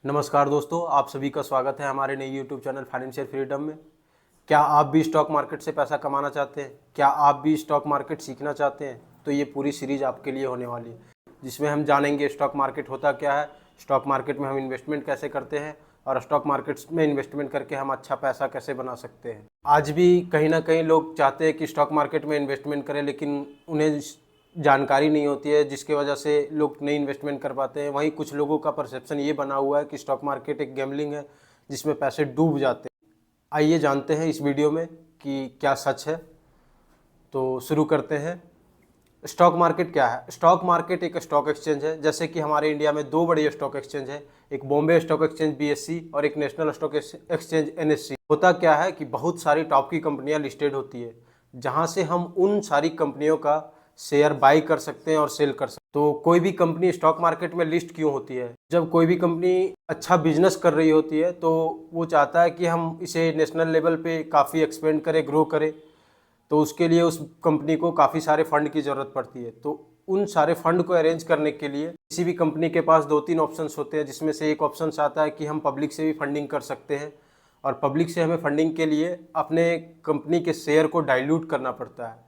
नमस्कार दोस्तों, आप सभी का स्वागत है हमारे नए यूट्यूब चैनल फाइनेंशियल फ्रीडम में। क्या आप भी स्टॉक मार्केट से पैसा कमाना चाहते हैं? क्या आप भी स्टॉक मार्केट सीखना चाहते हैं? तो ये पूरी सीरीज आपके लिए होने वाली है, जिसमें हम जानेंगे स्टॉक मार्केट होता क्या है, स्टॉक मार्केट में हम इन्वेस्टमेंट कैसे करते हैं और स्टॉक मार्केट में इन्वेस्टमेंट करके हम अच्छा पैसा कैसे बना सकते हैं। आज भी कहीं ना कहीं लोग चाहते हैं कि स्टॉक मार्केट में इन्वेस्टमेंट करें, लेकिन उन्हें जानकारी नहीं होती है, जिसकी वजह से लोग नहीं इन्वेस्टमेंट कर पाते हैं। वहीं कुछ लोगों का परसेप्शन ये बना हुआ है कि स्टॉक मार्केट एक गैम्बलिंग है जिसमें पैसे डूब जाते हैं। आइए जानते हैं इस वीडियो में कि क्या सच है। तो शुरू करते हैं। स्टॉक मार्केट क्या है? स्टॉक मार्केट एक स्टॉक एक्सचेंज है। जैसे कि हमारे इंडिया में दो बड़े स्टॉक एक्सचेंज है, एक बॉम्बे स्टॉक एक्सचेंज BSE और एक नेशनल स्टॉक एक्सचेंज NSE। होता क्या है कि बहुत सारी टॉप की कंपनियां लिस्टेड होती है, जहां से हम उन सारी कंपनियों का शेयर बाई कर सकते हैं और सेल कर सकते हैं। तो कोई भी कंपनी स्टॉक मार्केट में लिस्ट क्यों होती है? जब कोई भी कंपनी अच्छा बिजनेस कर रही होती है तो वो चाहता है कि हम इसे नेशनल लेवल पे काफ़ी एक्सपेंड करें, ग्रो करें। तो उसके लिए उस कंपनी को काफ़ी सारे फंड की ज़रूरत पड़ती है। तो उन सारे फंड को अरेंज करने के लिए किसी भी कंपनी के पास दो तीन ऑप्शंस होते हैं, जिसमें से एक ऑप्शन आता है कि हम पब्लिक से भी फंडिंग कर सकते हैं। और पब्लिक से हमें फंडिंग के लिए अपने कंपनी के शेयर को डाइल्यूट करना पड़ता है।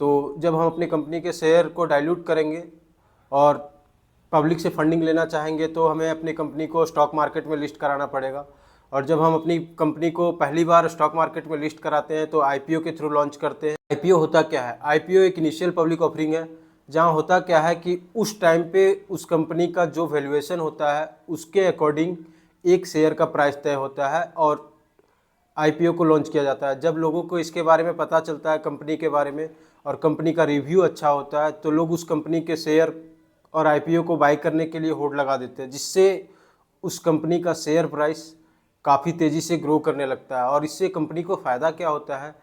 तो जब हम अपनी कंपनी के शेयर को डाइल्यूट करेंगे और पब्लिक से फंडिंग लेना चाहेंगे, तो हमें अपनी कंपनी को स्टॉक मार्केट में लिस्ट कराना पड़ेगा। और जब हम अपनी कंपनी को पहली बार स्टॉक मार्केट में लिस्ट कराते हैं तो IPO के थ्रू लॉन्च करते हैं। IPO होता क्या है? IPO एक इनिशियल पब्लिक ऑफरिंग है, जहां होता क्या है कि उस टाइम पे उस कंपनी का जो वैल्यूएशन होता है उसके अकॉर्डिंग एक शेयर का प्राइस तय होता है और IPO को लॉन्च किया जाता है। जब लोगों को इसके बारे में पता चलता है, कंपनी के बारे में, और कंपनी का रिव्यू अच्छा होता है, तो लोग उस कंपनी के शेयर और IPO को बाई करने के लिए होड़ लगा देते हैं, जिससे उस कंपनी का शेयर प्राइस काफ़ी तेज़ी से ग्रो करने लगता है। और इससे कंपनी को फ़ायदा क्या होता है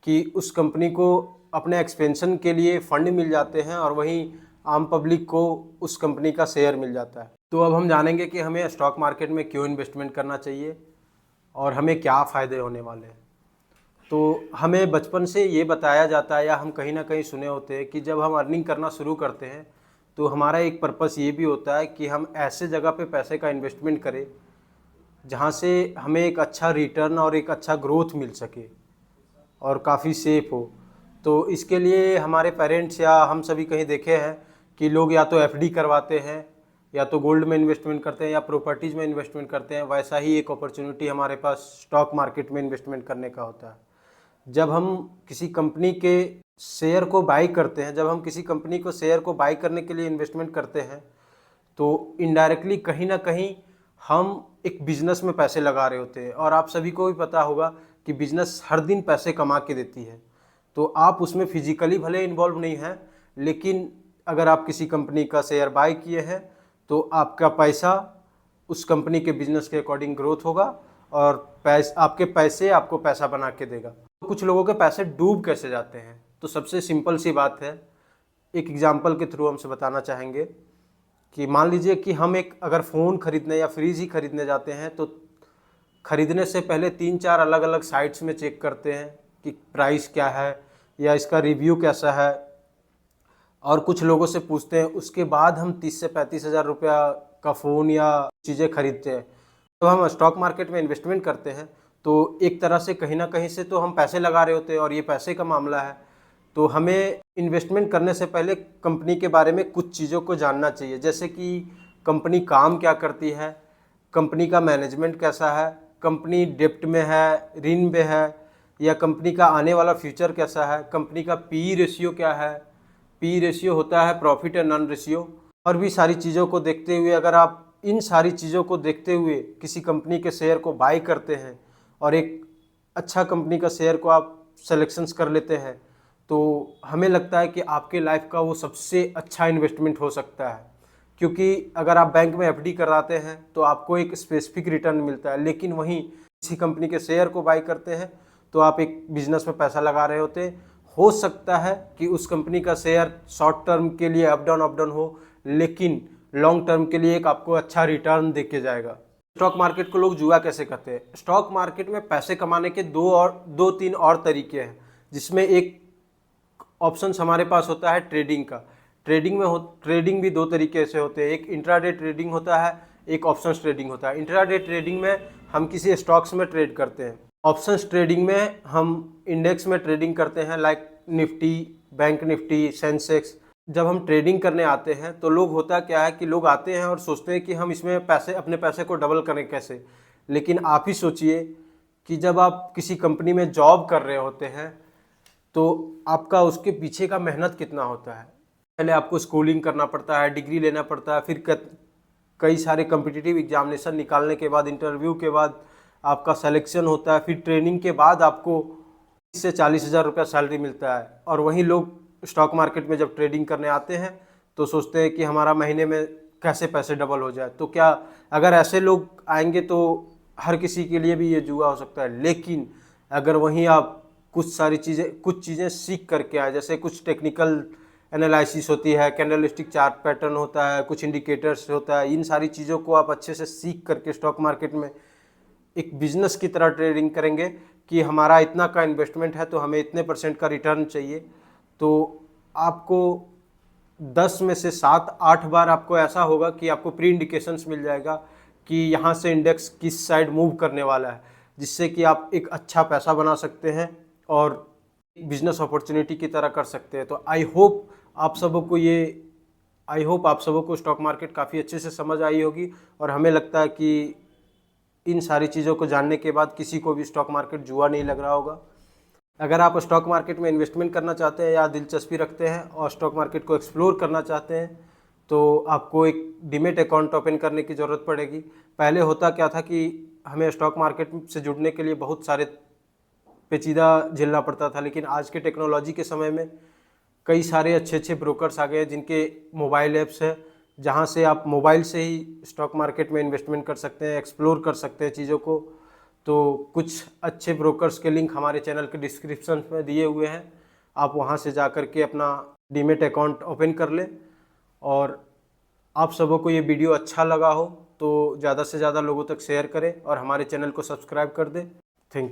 कि उस कंपनी को अपने एक्सपेंशन के लिए फंड मिल जाते हैं और वहीं आम पब्लिक को उस कंपनी का शेयर मिल जाता है। तो अब हम जानेंगे कि हमें स्टॉक मार्केट में क्यों इन्वेस्टमेंट करना चाहिए और हमें क्या फ़ायदे होने वाले हैं। तो हमें बचपन से ये बताया जाता है, या हम कहीं ना कहीं सुने होते हैं, कि जब हम अर्निंग करना शुरू करते हैं तो हमारा एक पर्पस ये भी होता है कि हम ऐसे जगह पे पैसे का इन्वेस्टमेंट करें जहाँ से हमें एक अच्छा रिटर्न और एक अच्छा ग्रोथ मिल सके और काफ़ी सेफ हो। तो इसके लिए हमारे पेरेंट्स या हम सभी कहीं देखे हैं कि लोग या तो FD करवाते हैं, या तो गोल्ड में इन्वेस्टमेंट करते हैं, या प्रॉपर्टीज़ में इन्वेस्टमेंट करते हैं। वैसा ही एक अपॉर्चुनिटी हमारे पास स्टॉक मार्केट में इन्वेस्टमेंट करने का होता है। जब हम किसी कंपनी के शेयर को बाई करते हैं, जब हम किसी कंपनी को शेयर को बाई करने के लिए इन्वेस्टमेंट करते हैं, तो इनडायरेक्टली कहीं ना कहीं हम एक बिजनेस में पैसे लगा रहे होते हैं। और आप सभी को भी पता होगा कि बिजनेस हर दिन पैसे कमा के देती है। तो आप उसमें फिजिकली भले इन्वॉल्व नहीं हैं, लेकिन अगर आप किसी कंपनी का शेयर बाय किए हैं तो आपका पैसा उस कंपनी के बिजनेस के अकॉर्डिंग ग्रोथ होगा और आपके पैसे आपको पैसा बना के देगा। तो कुछ लोगों के पैसे डूब कैसे जाते हैं? तो सबसे सिंपल सी बात है, एक एग्जाम्पल के थ्रू हमसे बताना चाहेंगे कि मान लीजिए कि हम एक अगर फ़ोन खरीदने या फ्रिज ही खरीदने जाते हैं, तो खरीदने से पहले 3-4 अलग अलग साइट्स में चेक करते हैं कि प्राइस क्या है या इसका रिव्यू कैसा है, और कुछ लोगों से पूछते हैं। उसके बाद हम 30 से 35 हज़ार रुपया का फ़ोन या चीज़ें खरीदते हैं। तो हम स्टॉक मार्केट में इन्वेस्टमेंट करते हैं, तो एक तरह से कहीं ना कहीं से तो हम पैसे लगा रहे होते हैं और ये पैसे का मामला है। तो हमें इन्वेस्टमेंट करने से पहले कंपनी के बारे में कुछ चीज़ों को जानना चाहिए, जैसे कि कंपनी काम क्या करती है, कंपनी का मैनेजमेंट कैसा है, कंपनी डेप्ट में है, ऋण में है, या कंपनी का आने वाला फ्यूचर कैसा है, कंपनी का PE रेशियो क्या है। PE रेशियो होता है प्रॉफिट एंड अर्न रेशियो। और भी सारी चीज़ों को देखते हुए, अगर आप इन सारी चीज़ों को देखते हुए किसी कंपनी के शेयर को बाई करते हैं और एक अच्छा कंपनी का शेयर को आप सेलेक्शंस कर लेते हैं, तो हमें लगता है कि आपके लाइफ का वो सबसे अच्छा इन्वेस्टमेंट हो सकता है। क्योंकि अगर आप बैंक में FD कराते हैं तो आपको एक स्पेसिफिक रिटर्न मिलता है, लेकिन वहीं किसी कंपनी के शेयर को बाई करते हैं तो आप एक बिजनेस में पैसा लगा रहे होते हैं। हो सकता है कि उस कंपनी का शेयर शॉर्ट टर्म के लिए अप डाउन हो, लेकिन लॉन्ग टर्म के लिए एक आपको अच्छा रिटर्न दे के जाएगा। स्टॉक मार्केट को लोग जुआ कैसे करते हैं? स्टॉक मार्केट में पैसे कमाने के दो तीन और तरीके हैं, जिसमें एक ऑप्शंस हमारे पास होता है ट्रेडिंग का। ट्रेडिंग भी दो तरीके से होते हैं। एक इंट्राडे ट्रेडिंग होता है, एक ऑप्शंस ट्रेडिंग होता है। इंट्राडे ट्रेडिंग में हम किसी स्टॉक्स में ट्रेड करते हैं। ऑप्शंस ट्रेडिंग में हम इंडेक्स में ट्रेडिंग करते हैं, like Nifty, bank Nifty, Sensex. जब हम ट्रेडिंग करने आते हैं तो लोग, होता क्या है कि लोग आते हैं और सोचते हैं कि हम इसमें पैसे, अपने पैसे को डबल करें कैसे। लेकिन आप ही सोचिए कि जब आप किसी कंपनी में जॉब कर रहे होते हैं तो आपका उसके पीछे का मेहनत कितना होता है। पहले आपको स्कूलिंग करना पड़ता है, डिग्री लेना पड़ता है, फिर कई सारे कम्पिटिटिव एग्जामिनेशन निकालने के बाद, इंटरव्यू के बाद आपका सिलेक्शन होता है, फिर ट्रेनिंग के बाद आपको 30 से 40 हज़ार रुपया सैलरी मिलता है। और वहीं लोग स्टॉक मार्केट में जब ट्रेडिंग करने आते हैं तो सोचते हैं कि हमारा महीने में कैसे पैसे डबल हो जाए। तो क्या अगर ऐसे लोग आएंगे तो हर किसी के लिए भी ये जुआ हो सकता है। लेकिन अगर वहीं आप कुछ चीज़ें सीख करके आए, जैसे कुछ टेक्निकल एनालिसिस होती है, कैंडलस्टिक चार्ट पैटर्न होता है, कुछ इंडिकेटर्स होता है, इन सारी चीज़ों को आप अच्छे से सीख करके स्टॉक मार्केट में एक बिजनेस की तरह ट्रेडिंग करेंगे कि हमारा इतना का इन्वेस्टमेंट है तो हमें इतने % का रिटर्न चाहिए, तो आपको 10 में से 7-8 बार आपको ऐसा होगा कि आपको प्री इंडिकेशंस मिल जाएगा कि यहाँ से इंडेक्स किस साइड मूव करने वाला है, जिससे कि आप एक अच्छा पैसा बना सकते हैं और बिजनेस अपॉर्चुनिटी की तरह कर सकते हैं। तो आई होप आप सबों को स्टॉक मार्केट काफ़ी अच्छे से समझ आई होगी। और हमें लगता है कि इन सारी चीज़ों को जानने के बाद किसी को भी स्टॉक मार्केट जुआ नहीं लग रहा होगा। अगर आप स्टॉक मार्केट में इन्वेस्टमेंट करना चाहते हैं या दिलचस्पी रखते हैं और स्टॉक मार्केट को एक्सप्लोर करना चाहते हैं तो आपको एक डीमेट अकाउंट ओपन करने की ज़रूरत पड़ेगी। पहले होता क्या था कि हमें स्टॉक मार्केट से जुड़ने के लिए बहुत सारे पेचीदा झेलना पड़ता था, लेकिन आज के टेक्नोलॉजी के समय में कई सारे अच्छे ब्रोकर्स आ गए जिनके मोबाइल ऐप्स हैं, जहां से आप मोबाइल से ही स्टॉक मार्केट में इन्वेस्टमेंट कर सकते हैं, एक्सप्लोर कर सकते हैं चीज़ों को। तो कुछ अच्छे ब्रोकर्स के लिंक हमारे चैनल के डिस्क्रिप्शन में दिए हुए हैं, आप वहां से जा कर के अपना डीमेट अकाउंट ओपन कर लें। और आप सबों को ये वीडियो अच्छा लगा हो तो ज़्यादा से ज़्यादा लोगों तक शेयर करें और हमारे चैनल को सब्सक्राइब कर दें। Thank you.